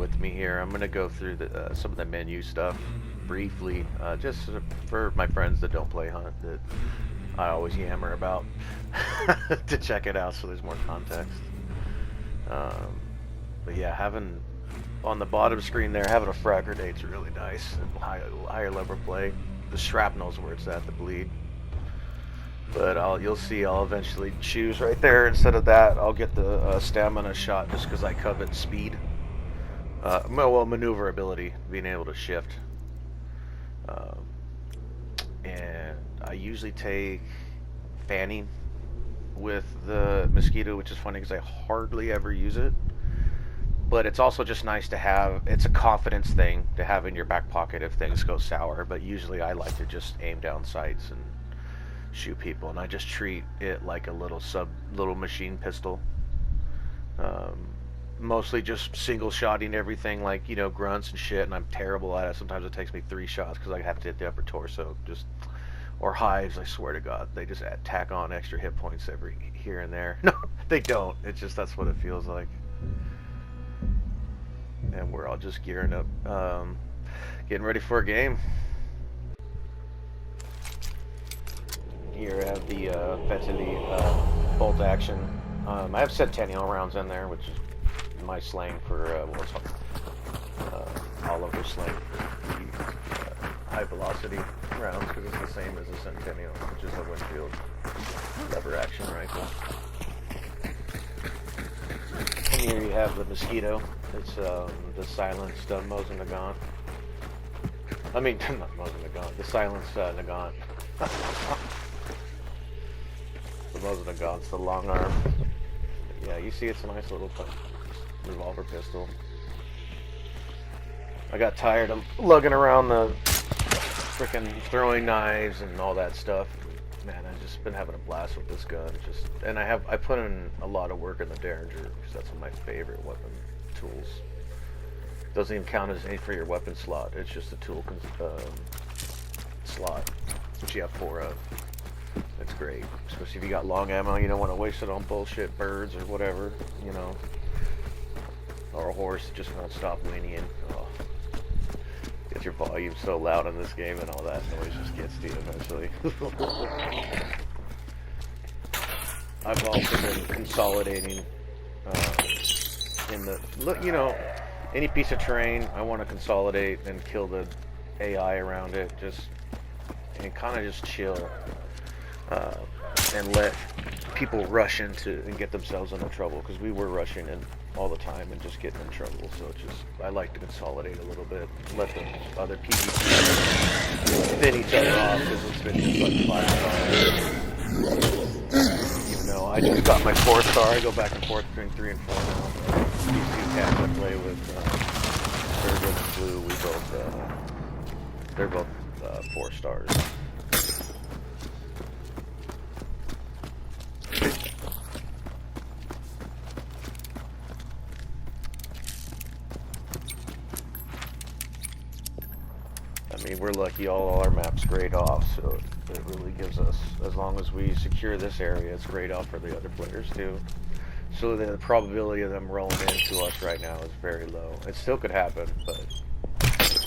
with me here. I'm gonna go through some of the menu stuff briefly, just for my friends that don't play Hunt that I always yammer about to check it out so there's more context. But yeah, having on the bottom screen there, having a frag grenade's really nice and higher level play. The shrapnel's where it's at, the bleed. But you'll see I'll eventually choose right there. Instead of that, I'll get the stamina shot just because I covet speed. Well, maneuverability, being able to shift. And I usually take fanning with the mosquito, which is funny because I hardly ever use it. But it's also just nice to have. It's a confidence thing to have in your back pocket if things go sour. But usually I like to just aim down sights and shoot people, and I just treat it like a little machine pistol. Mostly just single shotting everything, like, you know, grunts and shit, and I'm terrible at it. Sometimes it takes me 3 shots because I have to hit the upper torso. Or hives, I swear to God, they just tack on extra hit points every here and there. No, they don't. It's just that's what it feels like. And we're all just gearing up, getting ready for a game. Here I have the Fetili bolt action. I have Centennial rounds in there, which is my slang for Oliver slang for high velocity rounds, because it's the same as a Centennial, which is a Winfield lever action rifle. And here you have the Mosquito. It's the silenced Mosin-Nagant. I mean, not Mosin-Nagant, the silenced Nagant. The Mosin-Nagant's the long arm. Yeah, you see it's a nice little revolver pistol. I got tired of lugging around the frickin' throwing knives and all that stuff. Man, I've just been having a blast with this gun. And I put in a lot of work in the Derringer, because that's one of my favorite weapon tools. Doesn't even count as any for your weapon slot. It's just a tool slot, which you have 4 of. It's great, especially if you got long ammo. You don't want to waste it on bullshit birds or whatever, you know, or a horse that just won't stop whinnying. Oh. Get your volume so loud in this game, and all that noise just gets to you eventually. I've also been consolidating in the you know, any piece of terrain I want to consolidate and kill the AI around it, and kind of just chill. And let people rush into and get themselves into trouble, because we were rushing in all the time and just getting in trouble. So I like to consolidate a little bit, let the other PvP thin each other off, because it's been like 5 stars. Even though I just got my 4-star, I go back and forth between 3 and 4 now. These 2 cats I play with, Durgan and Blue, they're both 4 stars. I mean, we're lucky all our maps grayed off, so it really gives us, as long as we secure this area, it's grayed off for the other players too. So the probability of them rolling into us right now is very low. It still could happen, but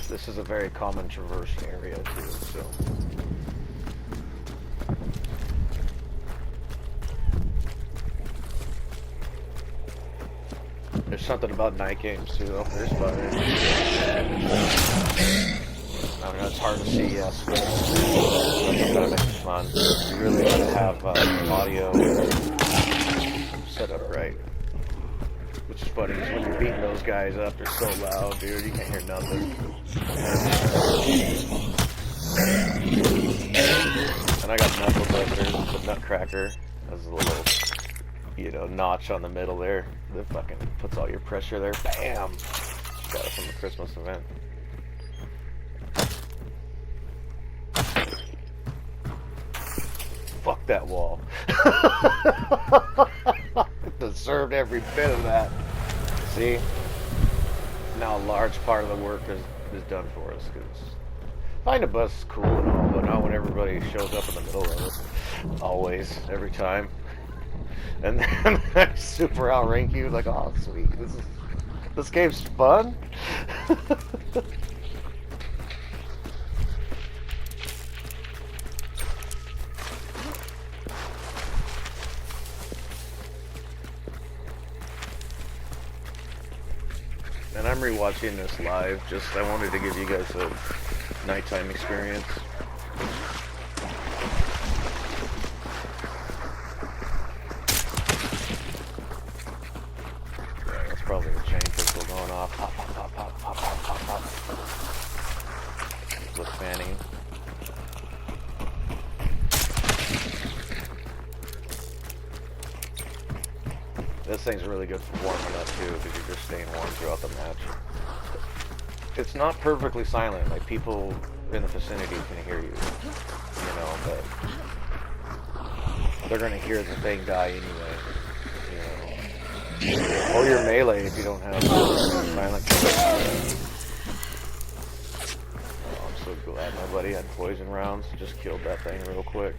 this is a very common traversed area too, so. There's something about night games too. Oh, there's fire. I mean, it's hard to see, yes, but it's gotta make it fun. You really gotta have audio set up right. Which is funny, because when you're beating those guys up, they're so loud, dude, you can't hear nothing. And I got knuckle busters, the nutcracker. That's a little, you know, notch on the middle there. That fucking puts all your pressure there. Bam! Got it from the Christmas event. Fuck that wall. It deserved every bit of that. See? Now a large part of the work is done for us. Cause find a bus is cool and all, but not when everybody shows up in the middle of it. Always, every time. And then I super outrank you, like, oh sweet, this is This game's fun. And I'm rewatching this live. I wanted to give you guys a nighttime experience. Yeah, that's probably a chain pistol going off. Pop, pop, pop, pop, pop, pop, pop, pop. With fanning. This thing's really good for warming up too, because you're just staying warm throughout the match. It's not perfectly silent, like people in the vicinity can hear you, but they're gonna hear the thing die anyway, Or your melee if you don't have silent kill. Oh, I'm so glad my buddy had poison rounds, just killed that thing real quick.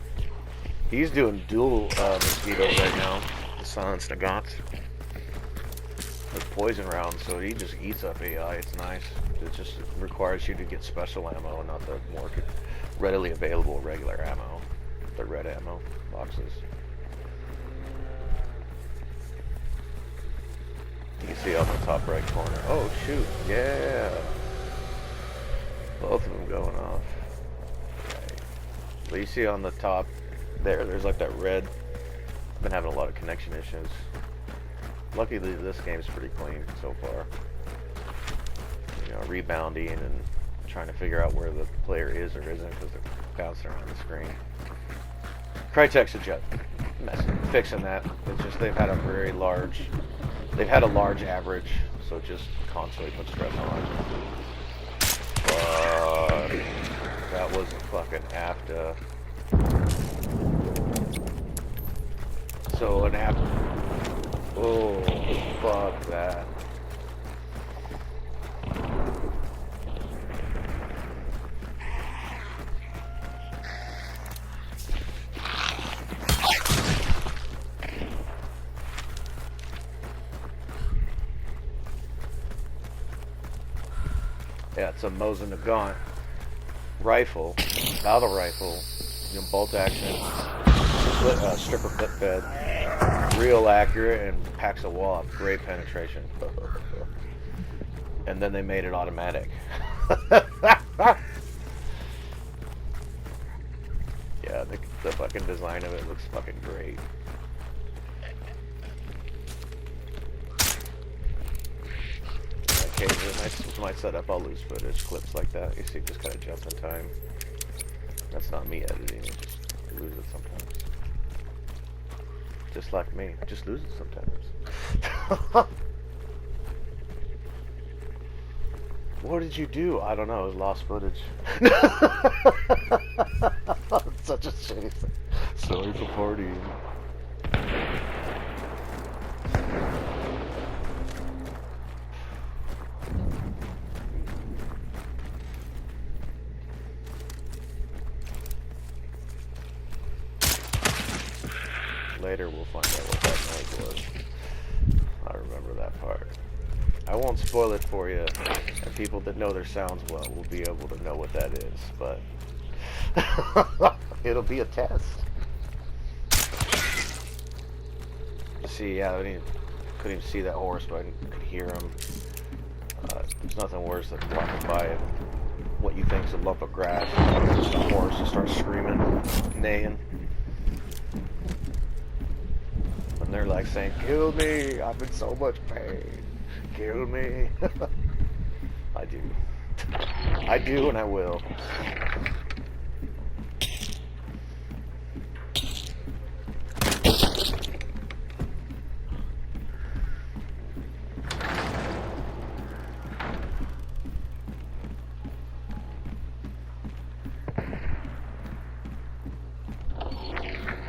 He's doing dual mosquitoes right now. Mosin-Nagant with poison rounds, so he just eats up AI. It's nice. It just requires you to get special ammo and not the more readily available regular ammo, the red ammo boxes. You can see on the top right corner. Oh shoot, yeah, both of them going off. Right. But you see on the top there's like that red. Been having a lot of connection issues. Luckily this game's pretty clean so far. Rebounding and trying to figure out where the player is or isn't because they're bouncing around the screen. Crytek's fixing that. It's just they've had a large average, so just constantly put stress on. But that was a fucking Avta. So an app. Oh, fuck that. Yeah, it's a Mosin-Nagant rifle, battle rifle, bolt action, stripper clip fed. Real accurate and packs a wallop. Great penetration. And then they made it automatic. Yeah, the fucking design of it looks fucking great. Occasionally, my setup, I'll lose footage, clips like that. You see, just kind of jump in time. That's not me editing it, just lose it sometimes. Just like me, just lose it sometimes. What did you do? I don't know, it was lost footage. Such a shitty thing. Sorry for partying. Later we'll find out what that noise was. I remember that part. I won't spoil it for you, and people that know their sounds well will be able to know what that is, but it'll be a test. See, yeah, I couldn't even see that horse, but I could hear him. There's nothing worse than walking by what you think is a lump of grass, and just a horse just starts screaming, neighing. And they're like saying, "Kill me, I'm in so much pain. Kill me." I do. I do and I will.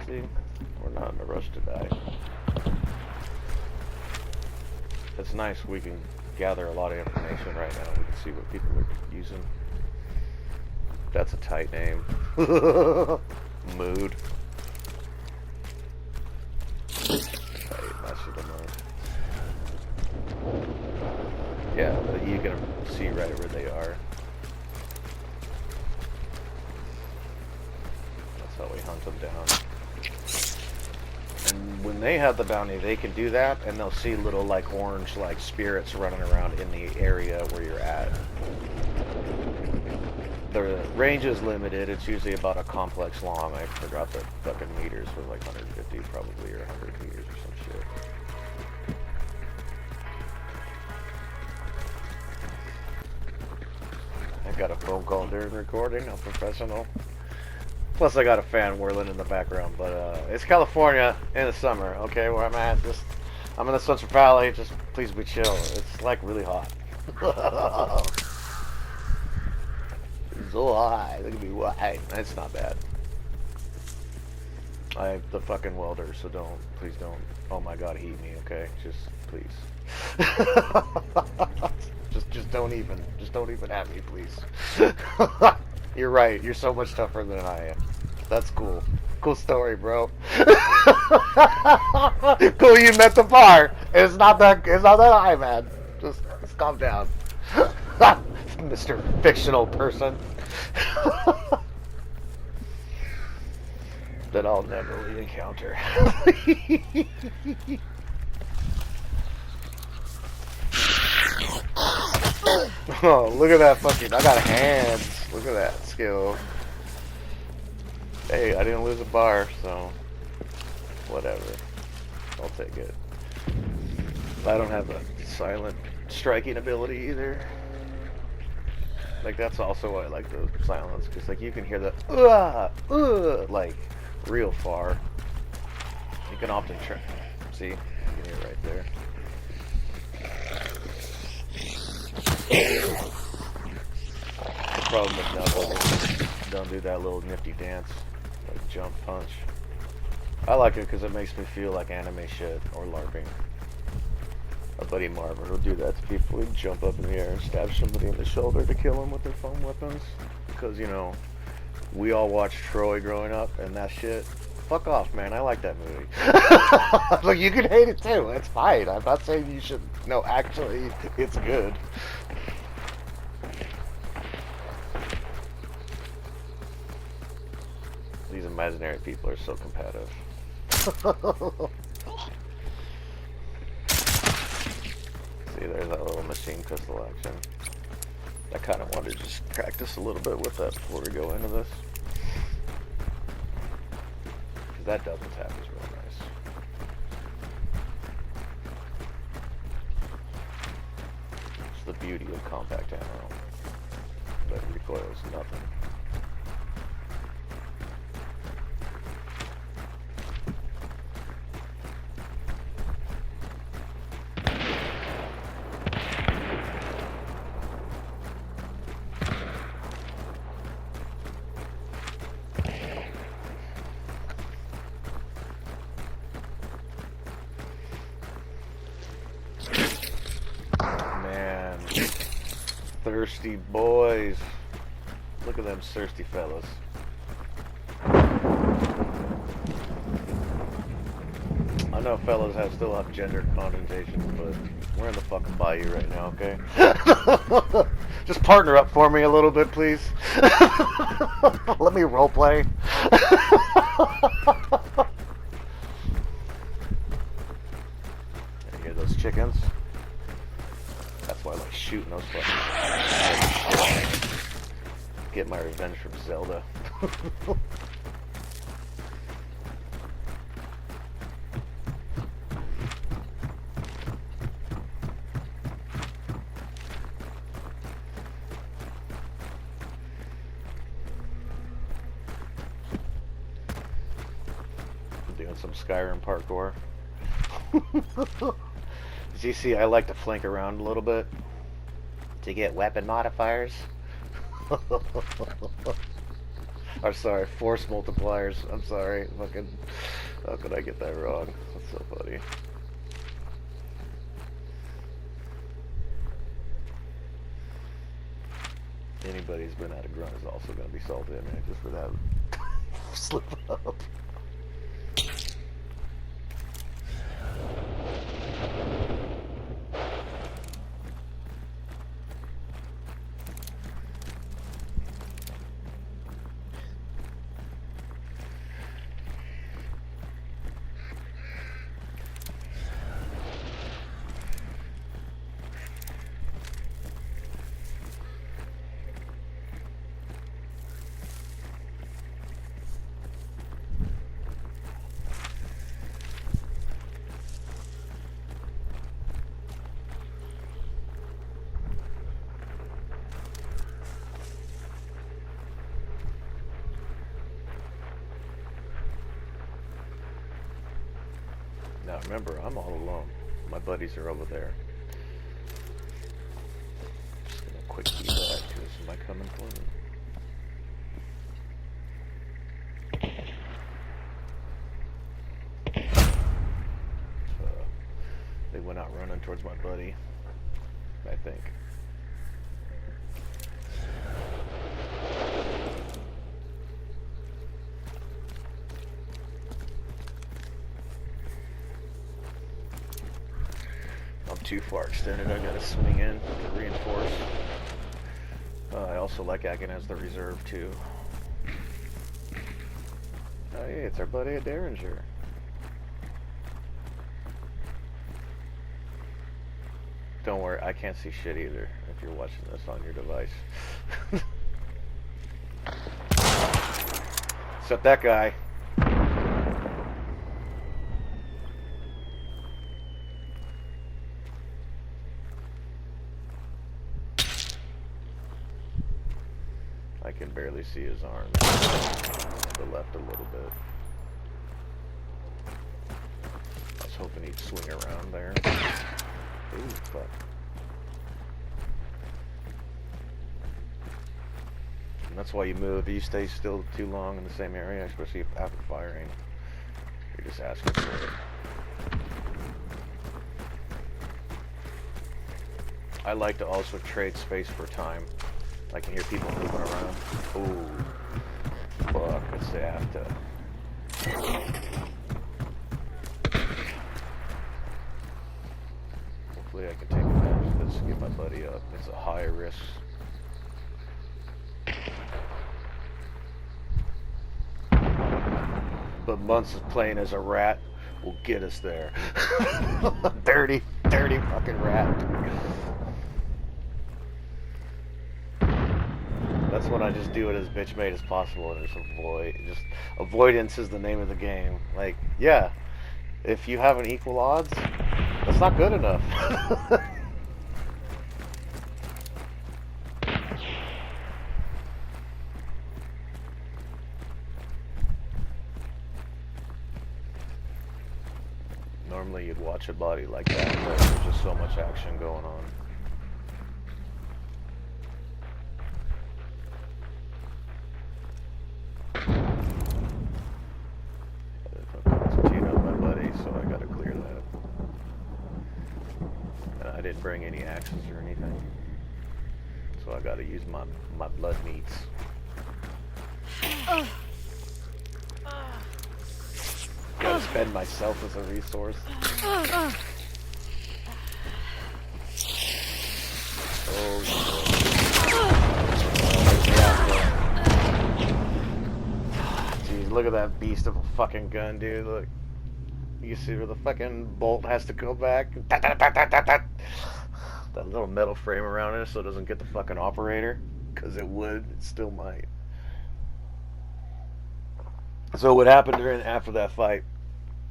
See, we're not in a rush to die. It's nice we can gather a lot of information right now. We can see what people are using. That's a tight name. Mood. Tight, that should have known. Yeah, you can see right where they are. That's how we hunt them down. And when they have the bounty, they can do that, and they'll see little, like, orange, like, spirits running around in the area where you're at. The range is limited. It's usually about a complex long. I forgot the fucking meters was like 150 probably, or 100 meters or some shit. I got a phone call during recording. I'm professional. Plus, I got a fan whirling in the background. But it's California in the summer, okay, where I'm at. I'm in the Central Valley. Just please be chill. It's like really hot. So high. Look at me white. It's not bad. I'm the fucking welder, so please don't. Oh my God, heat me, okay? Just please. just don't even have me, please. You're right. You're so much tougher than I am. That's cool. Cool story, bro. Cool, you met the bar. It's not that high, man. Just calm down. Mr. Fictional person. That I'll never really encounter. Oh, look at that fucking... I got hands. Look at that skill. Hey, I didn't lose a bar, so... whatever. I'll take it. I don't have a silent striking ability either. Like, that's also why I like the silence, because, like, you can hear the like, real far. You can often try. See? You can hear it right there. The problem with knuckles, don't do that little nifty dance, like jump punch. I like it because it makes me feel like anime shit or LARPing. My buddy Marvin will do that to people. He'd jump up in the air and stab somebody in the shoulder to kill them with their foam weapons. Because, you know, we all watched Troy growing up, and that shit. Fuck off, man. I like that movie. Look, you can hate it too. It's fine. I'm not saying you should. No, actually, it's good. These imaginary people are so competitive. See, there's that little machine pistol action. I kind of want to just practice a little bit with that before we go into this. Because that double tap is really nice. It's the beauty of compact ammo. That recoils nothing. Thirsty boys. Look at them thirsty fellas. I know fellas still have gender connotations, but we're in the fucking bayou right now, okay? Just partner up for me a little bit, please. Let me roleplay. You hear those chickens? That's why I like shooting those fucking... Get my revenge from Zelda. Doing some Skyrim parkour. As you see, I like to flank around a little bit to get weapon modifiers. Or sorry, force multipliers. I'm sorry. Fucking, how could I get that wrong? That's so funny. Anybody who's been out of grunt is also going to be salted, man, just for that slip up. Remember, I'm all alone. My buddies are over there. Just gonna quick key that because somebody coming for me. They went out running towards my buddy, I think. I'm too far extended. I gotta swing in to reinforce. I also like acting as the reserve too. Oh yeah, it's our buddy at Derringer. Don't worry, I can't see shit either if you're watching this on your device. Except that guy. I can barely see his arms. To the left a little bit. I was hoping he'd swing around there. Ooh, fuck. And that's why you move. If you stay still too long in the same area, especially after firing, you're just asking for it. I like to also trade space for time. I can hear people moving around. Ooh. Fuck, it's the Avta. Hopefully I can take advantage of this and get my buddy up. It's a high risk. But months of playing as a rat will get us there. Dirty, dirty fucking rat. That's when I just do it as bitch-made as possible and just avoid. Just avoidance is the name of the game. Like, yeah, if you have an equal odds, that's not good enough. Normally you'd watch a body like that, but there's just so much action going on. So I gotta clear that. I didn't bring any axes or anything, so I gotta use my blood meats. Gotta spend myself as a resource. Oh jeez, look at that beast of a fucking gun, dude. Look. You see where the fucking bolt has to go back? That little metal frame around it so it doesn't get the fucking operator. Because it would. It still might. So what happened after that fight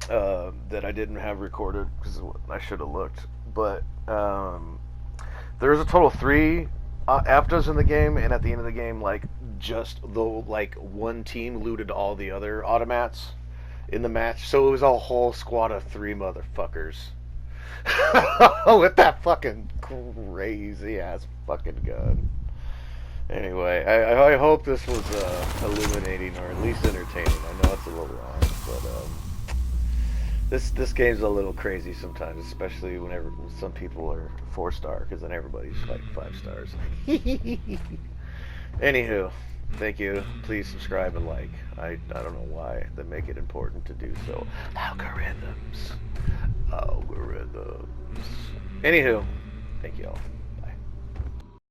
that I didn't have recorded because I should have looked. But there was a total of 3 Avtas in the game, and at the end of the game, like just one team looted all the other automats in the match, so it was a whole squad of 3 motherfuckers with that fucking crazy ass fucking gun. Anyway, I hope this was illuminating or at least entertaining. I know it's a little long, but this game's a little crazy sometimes, especially whenever some people are 4-star, because then everybody's like 5 stars. Anywho. Thank you. Please subscribe and like. I don't know why they make it important to do so. Algorithms. Anywho, thank you all.